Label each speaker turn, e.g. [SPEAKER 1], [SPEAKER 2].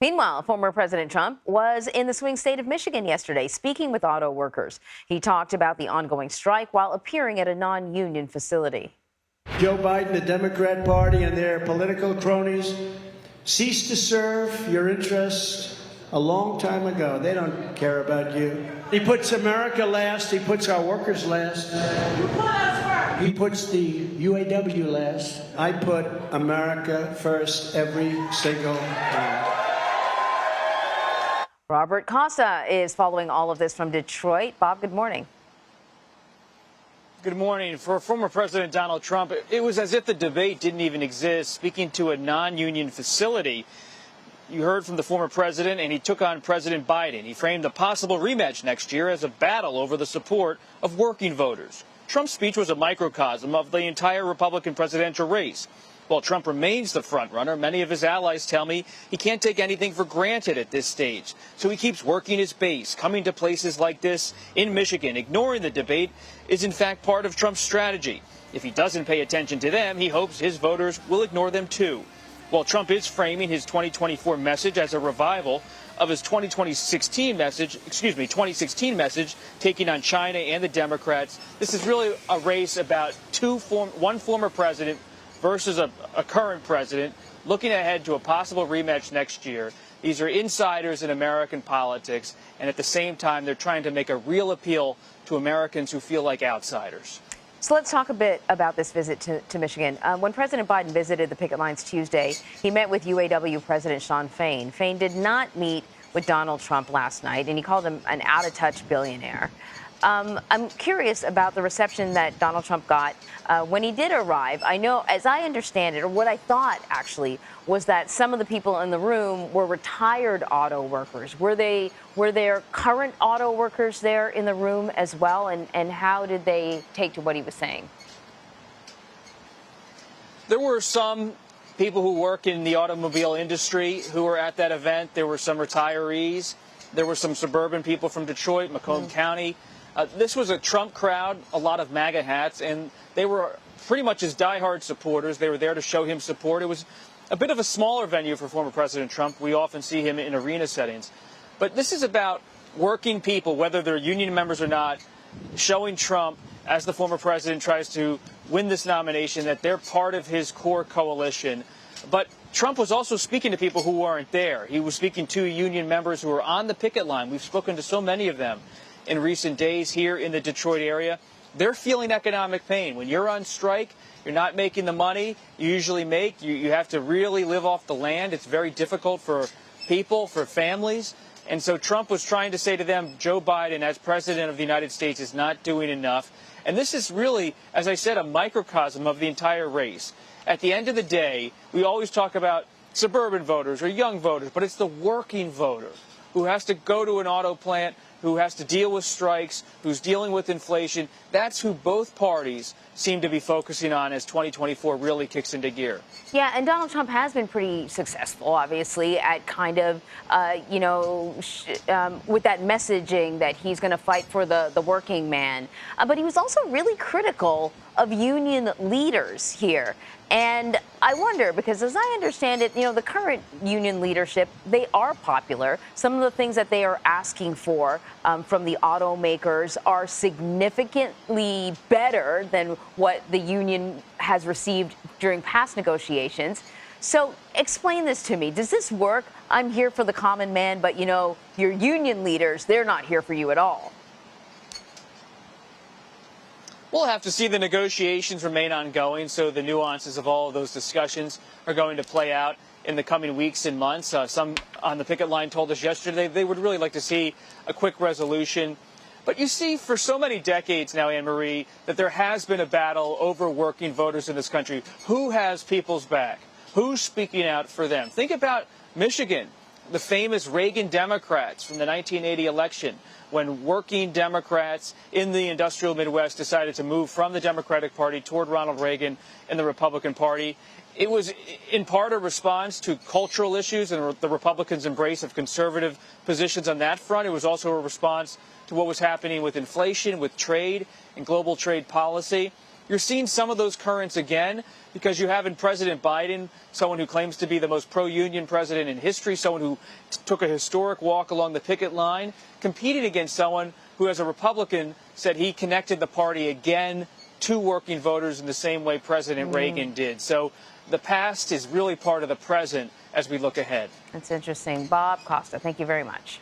[SPEAKER 1] Meanwhile, former President Trump was in the swing state of Michigan yesterday, speaking with auto workers. He talked about the ongoing strike while appearing at a non-union facility.
[SPEAKER 2] Joe Biden, the Democrat Party, and their political cronies ceased to serve your interests a long time ago. They don't care about you. He puts America last. He puts our workers last. He puts the UAW last. I put America first every single time.
[SPEAKER 1] Robert Costa is following all of this from Detroit. Bob, good morning.
[SPEAKER 3] Good morning. For former President Donald Trump, it was as if the debate didn't even exist, speaking to a non-union facility. You heard from the former president, and he took on President Biden. He framed a possible rematch next year as a battle over the support of working voters. Trump's speech was a microcosm of the entire Republican presidential race. While Trump remains the frontrunner, many of his allies tell me he can't take anything for granted at this stage. So he keeps working his base. Coming to places like this in Michigan, ignoring the debate, is in fact part of Trump's strategy. If he doesn't pay attention to them, he hopes his voters will ignore them too. While Trump is framing his 2024 message as a revival of his 2016 message, taking on China and the Democrats, this is really a race about one former president versus a current president, looking ahead to a possible rematch next year. These are insiders in American politics, and at the same time, they're trying to make a real appeal to Americans who feel like outsiders.
[SPEAKER 1] So let's talk a bit about this visit to Michigan. When President Biden visited the picket lines Tuesday, he met with UAW President Shawn Fain. Fain did not meet with Donald Trump last night, and he called him an out-of-touch billionaire. I'm curious about the reception that Donald Trump got when he did arrive. I know, as I understand it, or what I thought actually, was that some of the people in the room were retired auto workers. Were there current auto workers there in the room as well? And how did they take to what he was saying?
[SPEAKER 3] There were some people who work in the automobile industry who were at that event. There were some retirees. There were some suburban people from Detroit, Macomb County. This was a Trump crowd, a lot of MAGA hats, and they were pretty much his diehard supporters. They were there to show him support. It was a bit of a smaller venue for former President Trump. We often see him in arena settings. But this is about working people, whether they're union members or not, showing Trump, as the former president tries to win this nomination, that they're part of his core coalition. But Trump was also speaking to people who weren't there. He was speaking to union members who were on the picket line. We've spoken to so many of them in recent days here in the Detroit area. They're feeling economic pain. When you're on strike, you're not making the money you usually make. You have to really live off the land. It's very difficult for people, for families. And so Trump was trying to say to them, Joe Biden, as president of the United States, is not doing enough. And this is really, as I said, a microcosm of the entire race. At the end of the day, we always talk about suburban voters or young voters, but it's the working voter who has to go to an auto plant, who has to deal with strikes, who's dealing with inflation. That's who both parties seem to be focusing on as 2024 really kicks into gear.
[SPEAKER 1] Yeah, and Donald Trump has been pretty successful, obviously, at kind of, with that messaging that he's going to fight for the working man. But he was also really critical of union leaders here. And I wonder, because as I understand it, the current union leadership, they are popular. Some of the things that they are asking for from the automakers are significantly better than what the union has received during past negotiations. So explain this to me. Does this work? I'm here for the common man, but, your union leaders, they're not here for you at all.
[SPEAKER 3] We'll have to see. The negotiations remain ongoing, so the nuances of all of those discussions are going to play out in the coming weeks and months. Some on the picket line told us yesterday they would really like to see a quick resolution. But you see, for so many decades now, Anne-Marie, that there has been a battle over working voters in this country. Who has people's back? Who's speaking out for them? Think about Michigan, the famous Reagan Democrats from the 1980 election, when working Democrats in the industrial Midwest decided to move from the Democratic Party toward Ronald Reagan and the Republican Party. It was in part a response to cultural issues and the Republicans' embrace of conservative positions on that front. It was also a response to what was happening with inflation, with trade and global trade policy. you're seeing some of those currents again because you have in President Biden someone who claims to be the most pro-union president in history, someone who took a historic walk along the picket line, competing against someone who, as a Republican, said he connected the party again to working voters in the same way President Reagan did. So the past is really part of the present as we look ahead.
[SPEAKER 1] That's interesting. Bob Costa, thank you very much.